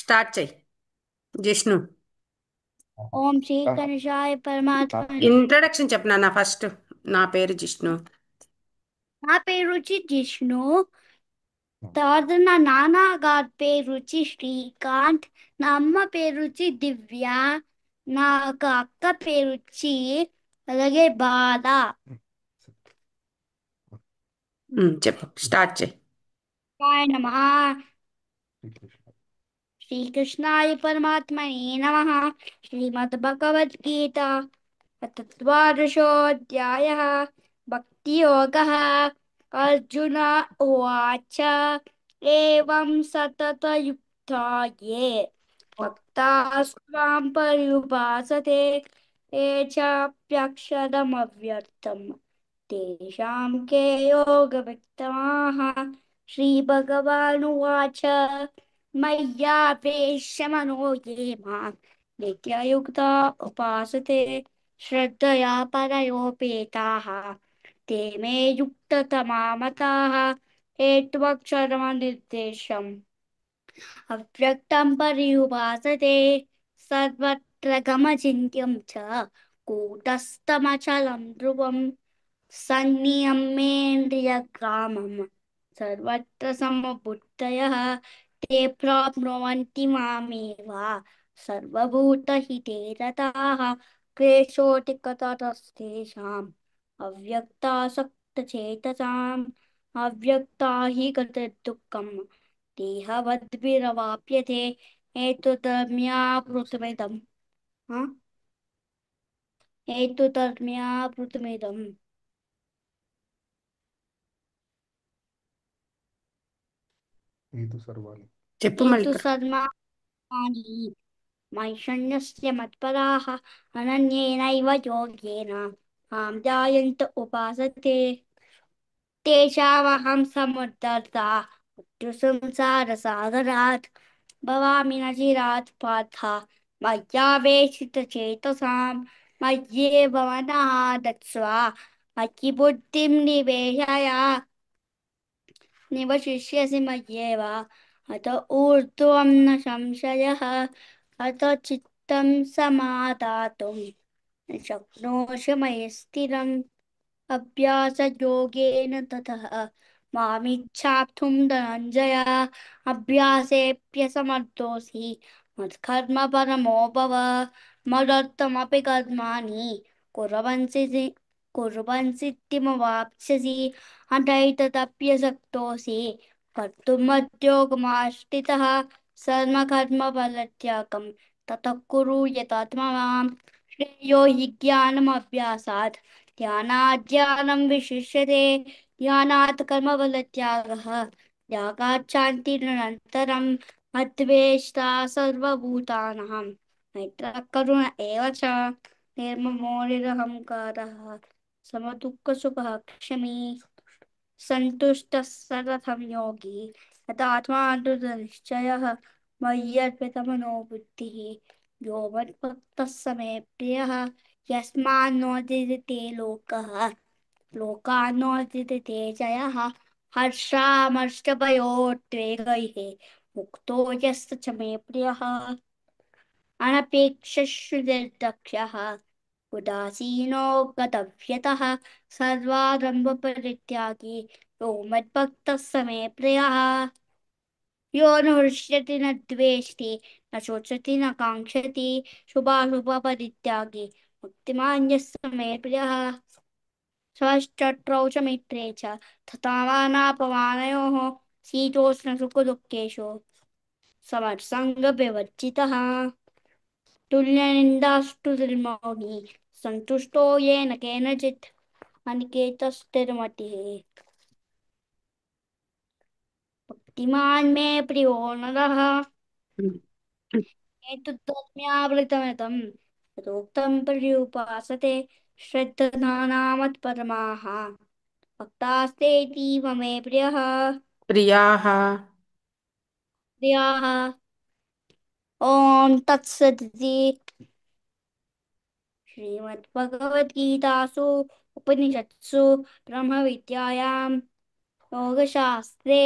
Start చెయ్యి జిష్ణు. ఓం శ్రీ గణేశాయ పరమాత్మనే. ఇంట్రడక్షన్ చెప్పు నాన్న ఫస్ట్. నా పేరు జిష్ణు. నా పేరు వచ్చి జిష్ణు. తర్వాత నా నాన్న గారి పేరు వచ్చి శ్రీకాంత్. నా అమ్మ పేరు వచ్చి దివ్య. నా అక్క పేరు వచ్చి అలాగే బాధ. చెప్పు స్టార్ట్ చెయ్యి. నమః. శ్రీకృష్ణాయ పరమాత్మనే నమః. శ్రీమద్భగవద్గీత द्वादशोऽध्यायः भक्तियोगः। अर्जुन उवाच एवं सततयुक्ता ये भक्तास्त्वां पर्युपासते ये चाप्यक्षरमव्यक्तम् तेषां के योगवित्तमाः। श्रीभगवानुवाच मय्यावेश्य मनो ये मां नित्ययुक्ता उपासते श्रद्धया परयोपेताः ते मे युक्ततमा मताः। हेत्वक्षरमनिर्देशम् अव्यक्तं पर्युपासते सर्वत्र गमचिन्त्यं च कूटस्थमचलं ध्रुवम् सन्नियम्येन्द्रियग्रामं सर्वत्र समबुद्धयः ते प्राप्नुवन्ति मामेव सर्वभूतहिते रताः। क्लेशोऽधिकतरस्तेषाम् अव्यक्तासक्तचेतसाम् अव्यक्ता हि गतिर्दुःखम् देहवद्भिरवाप्यते। हेतुधर्म्यावृतमिदम् हा? हेतुधर्म्यावृतमिदम् చెప్పు మళ్ళీ हेतु ఇక్కడ. सर्वाणि मैषण्यस्य मत्पराः अनन्येनैव योगेन मां ध्यायन्त उपासते तेषामहं समुद्धर्ता मृत्युसंसारसागरात् भवामि न चिरात् पार्थ मय्यावेशितचेतसां मय्येव मनः दत्स्व मयि बुद्धिं निवेशय निवशिष्यसि मय्येव अत ऊर्ध्वं न संशयः। अत चित्तं समादातुं न शक्नोषि मयि स्थिरम् अभ्यासयोगेन ततः मामिच्छाप्तुं धनञ्जय अभ्यासेऽप्यसमर्थोऽसि मत्कर्म परमो भव मदर्थमपि कर्माणि कुर्वन् कुर्वन् सिद्धिमवाप्स्यसि अनैतदप्यसक्तोऽसि कर्तुमद्योगमाश्रितः सर्वकर्मफलत्यागं ततः कुरु यतात्मवान् श्रेयो हि ज्ञानमभ्यासात् ध्यानात् विशिष्यते ध्यानात् कर्मफलत्यागः त्यागात् शान्तिरनन्तरम् अद्वेष्टा सर्वभूतानां मैत्रः करुण एव च निर्ममो निरहङ्कारः समदुःखसुखः क्षमी सन्तुष्टः सर्वथं योगी यतात्मा दृढनिश्चयः मय्यर्पितमनो बुद्धिः यो मद्भक्तः स मे प्रियः यस्मान्नोदिते लोकः लोकान्नोदिते जयः हर्षामर्षभयोद्वेगैः मुक्तो यस्त च मे प्रियः अनपेक्षः उदासीनो गतव्यतः सर्वारम्भपरित्यागी यो मद्भक्तः स मे प्रियः यो न हृष्यति न द्वेष्टि न शोचति न काङ्क्षति शुभाशुभपरित्यागी मुक्तिमान् यः स मे प्रियः षष्ठत्रौ च मित्रे च तथा मानापमानयोः शीतोष्णसुखदुःखेषु समर्सङ्गविवर्जितः तुल्यनिन्दास्तुतिर्मौनी सन्तुष्टो येन केनचित् अनिकेतस्थिरमतिः भक्तिमान् मे प्रियो नरः एतद्धर्म्यावृतमिदं यथोक्तं पर्युपासते श्रद्धानामत्परमाः भक्तास्तेतीव मे प्रियः ప్రియాహ. प्रियाः। ॐ तत्सदिति श्रीमद्भगवद्गीतासु उपनिषत्सु ब्रह्मविद्यायां योगशास्त्रे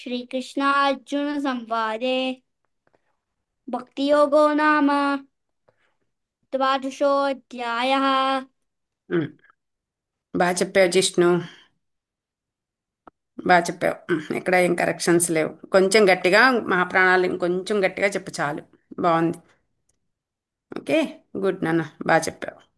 श्रीकृष्णार्जुनसंवादे भक्तियोगो नाम द्वादशोऽध्यायः। ఉమ్, బాగా చెప్పావు జిష్ణు. బాగా చెప్పావు. ఇక్కడ ఏం కరెక్షన్స్ లేవు. కొంచెం గట్టిగా మహాప్రాణాలు ఇంకొంచెం గట్టిగా చెప్పు చాలు. బాగుంది. ఓకే. గుడ్ నాన్న, బాగా చెప్పావు.